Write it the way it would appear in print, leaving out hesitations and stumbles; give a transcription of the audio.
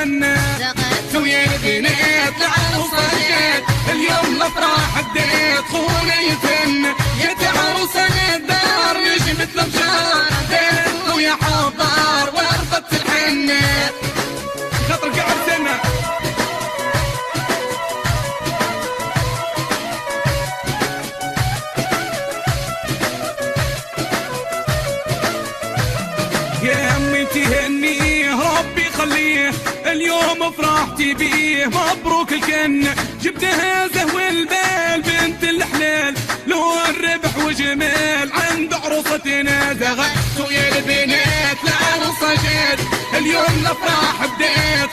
يتهنى ويا البنات العروسة جات اليوم الافراح بديت خونا يتهنى يا عروسة الدار مش مثل مشار ديت ويا حضار ورفت الحنة خاطر قاعد سنة يا امي تهنيه ربي خليه اليوم فرحتي بيه مبروك الكنة جبتها زهو البال بنت الحلال لو الربح وجمال عند عروستنا زغت ويا البنات العروسة جات اليوم الافراح بديت